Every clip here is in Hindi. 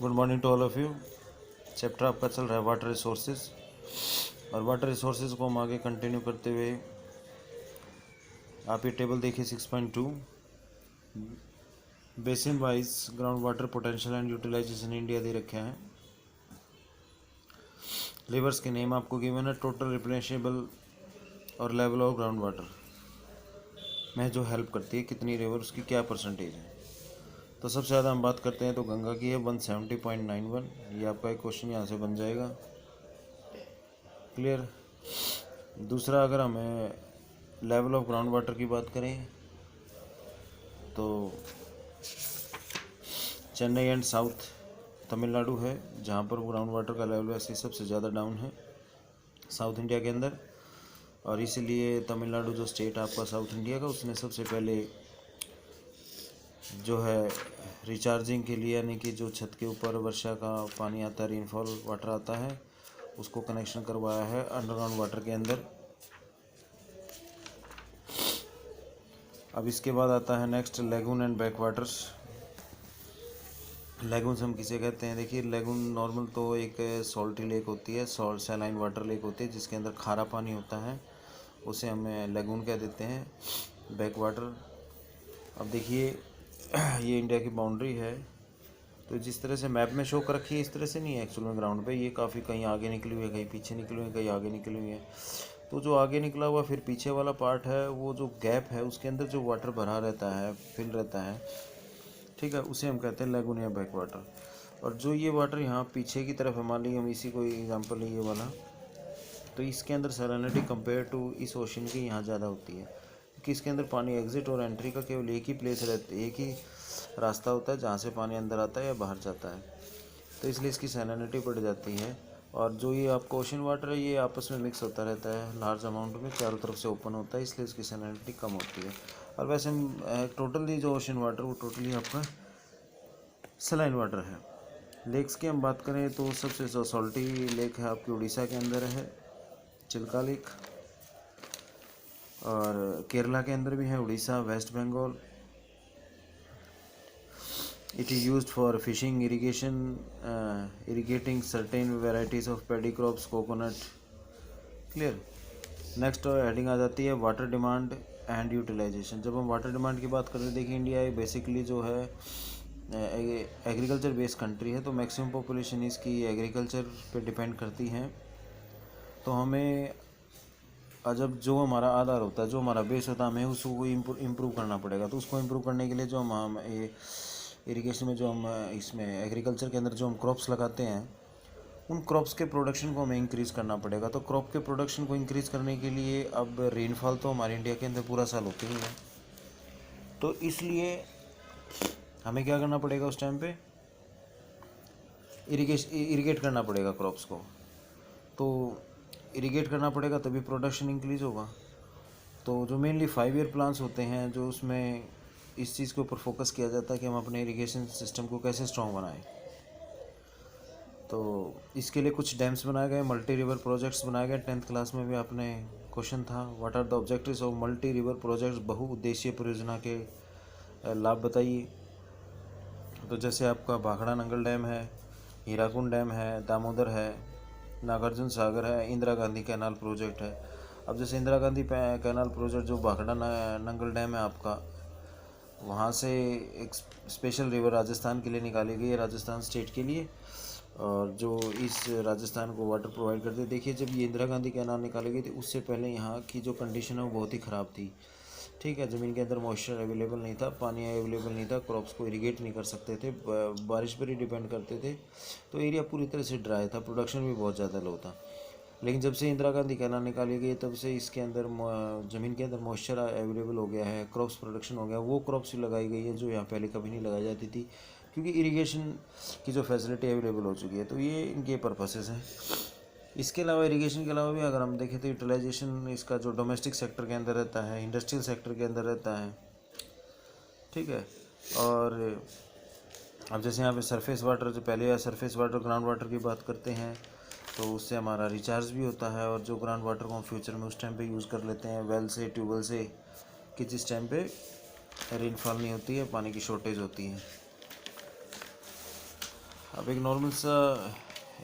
Good morning to all of you. Chapter आपका चल रहा है वाटर रिसोर्सेज, और वाटर रिसोर्सेज को हम आगे कंटिन्यू करते हुए आप ये टेबल देखिए 6.2 basin wise ground water potential and utilisation India दे रखे हैं। रिवर्स के नेम आपको गिवन है, टोटल रिप्लेनिशेबल और लेवल ऑफ ग्राउंड वाटर में जो हेल्प करती है कितनी रिवर, उसकी क्या परसेंटेज है। तो सबसे ज़्यादा हम बात करते हैं तो गंगा की है 170.91। ये आपका एक क्वेश्चन यहाँ से बन जाएगा। क्लियर। दूसरा, अगर हमें लेवल ऑफ ग्राउंड वाटर की बात करें तो चेन्नई एंड साउथ तमिलनाडु है जहाँ पर ग्राउंड वाटर का लेवल वैसे सबसे ज़्यादा डाउन है साउथ इंडिया के अंदर, और इसीलिए तमिलनाडु जो स्टेट आपका साउथ इंडिया का, उसने सबसे पहले जो है रिचार्जिंग के लिए, यानी कि जो छत के ऊपर वर्षा का पानी आता है, रेनफॉल वाटर आता है, उसको कनेक्शन करवाया है अंडरग्राउंड वाटर के अंदर। अब इसके बाद आता है next lagoon and back waters. Lagoons हम किसे कहते हैं? देखिए, लेगून नॉर्मल तो एक सॉल्टी लेक होती है, सॉल्ट सैलाइन वाटर लेक होती है जिसके अंदर खारा पानी होता है, उसे हम लेगून कह देते हैं। बैक वाटर, अब देखिए ये इंडिया की बाउंड्री है, तो जिस तरह से मैप में शो कर रखी है इस तरह से नहीं है एक्चुअल में ग्राउंड पे। ये काफ़ी कहीं आगे निकली हुई है, कहीं पीछे निकली हुई है, कहीं आगे निकली हुई है। तो जो आगे निकला हुआ फिर पीछे वाला पार्ट है, वो जो गैप है उसके अंदर जो वाटर भरा रहता है, फिल रहता है, ठीक है, उसे हम कहते हैं लेगून या बैक वाटर। और जो ये वाटर यहाँ पीछे की तरफ है, मान लीजिए हम इसी को एग्जाम्पल ये वाला, तो इसके अंदर सैलिनिटी कंपेयर टू इस ओशन की यहाँ ज़्यादा होती है, क्योंकि इसके अंदर पानी एग्जिट और एंट्री का केवल एक ही प्लेस रहता है, एक ही रास्ता होता है जहाँ से पानी अंदर आता है या बाहर जाता है, तो इसलिए इसकी सैलिनिटी बढ़ जाती है। और जो ये आपका ओशन वाटर है ये आपस में मिक्स होता रहता है लार्ज अमाउंट में, चारों तरफ से ओपन होता है, इसलिए इसकी सैलिनिटी कम होती है। और वैसे हम टोटली जो ओशन वाटर वो टोटली आपका सलाइन वाटर है। लेक्स की हम बात करें तो सबसे जो सॉल्टी लेक है आपकी उड़ीसा के अंदर है, चिल्का लेक, और केरला के अंदर भी है, Orissa, West Bengal. It is used for fishing, irrigation, irrigating certain varieties of paddy crops, coconut. Clear. Next heading आ जाती है वाटर डिमांड एंड यूटिलाइजेशन। जब हम वाटर डिमांड की बात करते हैं, देखिए इंडिया बेसिकली जो है एग्रीकल्चर बेस्ड कंट्री है, तो मैक्सिमम पॉपुलेशन इसकी एग्रीकल्चर पे डिपेंड करती है। तो हमें जब जो हमारा आधार होता है, जो हमारा बेस होता है, हमें उसको इम्प्रूव करना पड़ेगा। तो उसको इम्प्रूव करने के लिए जो हम इरिगेशन में जो हम इसमें एग्रीकल्चर के अंदर जो हम क्रॉप्स लगाते हैं, उन क्रॉप्स के प्रोडक्शन को हमें इंक्रीज़ करना पड़ेगा। तो क्रॉप के प्रोडक्शन को इंक्रीज़ करने के लिए अब रेनफॉल तो हमारे इंडिया के अंदर पूरा साल होती ही है, तो इसलिए हमें क्या करना पड़ेगा उस टाइम पे, इरिगेट करना पड़ेगा क्रॉप्स को। तो इरिगेट करना पड़ेगा तभी प्रोडक्शन इंक्रीज़ होगा। तो जो मेनली 5 ईयर प्लान्स होते हैं, जो उसमें इस चीज़ के ऊपर फोकस किया जाता है कि हम अपने इरिगेशन सिस्टम को कैसे स्ट्रॉन्ग बनाएं। तो इसके लिए कुछ डैम्स बनाए गए, मल्टी रिवर प्रोजेक्ट्स बनाए गए। 10th क्लास में भी आपने क्वेश्चन था, what are the objectives of multi river projects, बहुउद्देशीय परियोजना के लाभ बताइए। तो जैसे आपका भाखड़ा नंगल डैम है, हीराकुंड डैम है, दामोदर है, नागार्जुन सागर है, इंदिरा गांधी कैनाल प्रोजेक्ट है। अब जैसे इंदिरा गांधी कैनाल प्रोजेक्ट जो भाखड़ा नंगल डैम है आपका, वहाँ से एक स्पेशल रिवर राजस्थान के लिए निकाली गई है, राजस्थान स्टेट के लिए, और जो इस राजस्थान को वाटर प्रोवाइड करते। देखिए, जब ये इंदिरा गांधी कैनाल निकाली गई थी उससे पहले यहाँ की जो कंडीशन है वो बहुत ही ख़राब थी, ठीक है। ज़मीन के अंदर मॉइस्चर अवेलेबल नहीं था, पानी अवेलेबल नहीं था, क्रॉप्स को इरिगेट नहीं कर सकते थे, बारिश पर ही डिपेंड करते थे, तो एरिया पूरी तरह से ड्राई था, प्रोडक्शन भी बहुत ज़्यादा लो था। लेकिन जब से इंदिरा गांधी कैनाल निकाली गई तब से इसके अंदर ज़मीन के अंदर मॉइस्चर अवेलेबल हो गया है, क्रॉप्स प्रोडक्शन हो गया, वो क्रॉप्स लगाई गई है जो यहाँ पहले कभी नहीं लगाई जाती थी, क्योंकि इरिगेशन की जो फैसिलिटी अवेलेबल हो चुकी है। तो ये इनके पर्पसेस हैं। इसके अलावा इरिगेशन के अलावा भी अगर हम देखें तो यूटिलाइजेशन इसका जो डोमेस्टिक सेक्टर के अंदर रहता है, इंडस्ट्रियल सेक्टर के अंदर रहता है, ठीक है। और अब जैसे यहाँ पे सरफेस वाटर, जो पहले या सरफेस वाटर ग्राउंड वाटर की बात करते हैं, तो उससे हमारा रिचार्ज भी होता है, और जो ग्राउंड वाटर को हम फ्यूचर में उस टाइम पे यूज़ कर लेते हैं वेल से, ट्यूबवेल से, कि जिस टाइम पे रेनफॉल नहीं होती है, पानी की शॉर्टेज होती है। अब एक नॉर्मल सा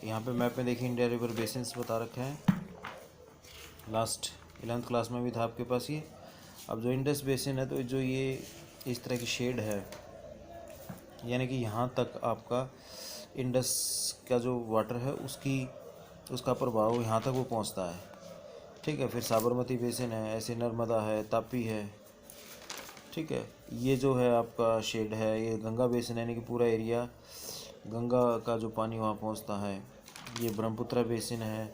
यहाँ पे मैप में देखिए इंडिया रिवर बेसिन्स बता रखे हैं। लास्ट 11th क्लास में भी था आपके पास ये। अब जो इंडस बेसिन है तो जो ये इस तरह की शेड है, यानी कि यहाँ तक आपका इंडस का जो वाटर है उसका प्रभाव यहाँ तक वो पहुँचता है। ठीक है, फिर साबरमती बेसिन है, ऐसे नर्मदा है, तापी है। ठीक है, ये जो है आपका शेड है ये गंगा बेसिन है, यानी कि पूरा एरिया गंगा का जो पानी वहाँ पहुँचता है। ये ब्रह्मपुत्र बेसिन है,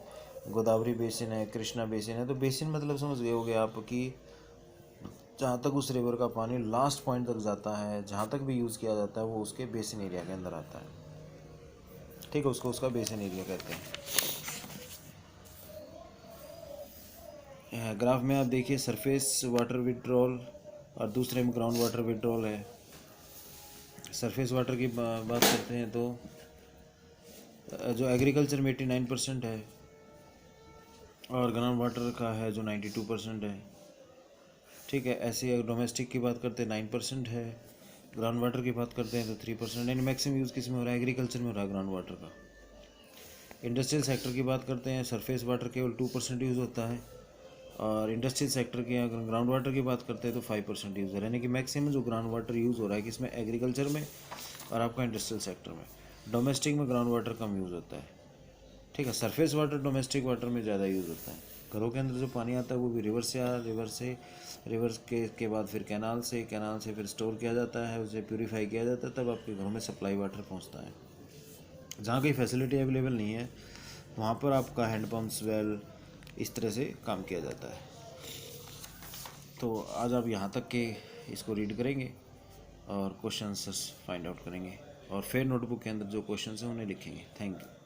गोदावरी बेसिन है, कृष्णा बेसिन है। तो बेसिन मतलब समझ गए होगे आप कि जहाँ तक उस रिवर का पानी लास्ट पॉइंट तक जाता है, जहाँ तक भी यूज़ किया जाता है वो उसके बेसिन एरिया के अंदर आता है। ठीक है, उसको उसका बेसिन एरिया कहते हैं। ग्राफ में आप देखिए सरफेस वाटर विड्रॉल और दूसरे में ग्राउंड वाटर विड्रॉल है। सरफेस वाटर की बात करते हैं तो जो एग्रीकल्चर में 89% है और ग्राउंड वाटर का है जो 92% है। ठीक है, ऐसे डोमेस्टिक की बात करते हैं 9% है, ग्राउंड वाटर की बात करते हैं तो 3%। यानी मैक्सिमम यूज़ किस में हो रहा है? एग्रीकल्चर में हो रहा है ग्राउंड वाटर का। इंडस्ट्रियल सेक्टर की बात करते हैं, सरफेस वाटर केवल 2% यूज़ होता है, और इंडस्ट्रियल सेक्टर की अगर ग्राउंड वाटर की बात करते हैं तो 5% यूज़ हो रहा है। यानी कि मैक्सिमम जो ग्राउंड वाटर यूज़ हो रहा है किसमें? एग्रीकल्चर में और आपका इंडस्ट्रियल सेक्टर में। डोमेस्टिक में ग्राउंड वाटर कम यूज़ होता है। ठीक है, सरफेस वाटर डोमेस्टिक वाटर में ज़्यादा यूज़ होता है। घरों के अंदर जो पानी आता है वो भी रिवर से रिवर के बाद फिर कैनाल से फिर स्टोर किया जाता है, उसे प्यूरीफाई किया जाता है, तब आपके घरों में सप्लाई वाटर पहुंचता है। जहाँ कोई फैसिलिटी अवेलेबल नहीं है वहाँ पर आपका हैंडपम्प्स, वेल, इस तरह से काम किया जाता है। तो आज आप यहाँ तक के इसको रीड करेंगे और क्वेश्चन आंसर्स फाइंड आउट करेंगे और फिर नोटबुक के अंदर जो क्वेश्चन हैं उन्हें लिखेंगे। Thank you.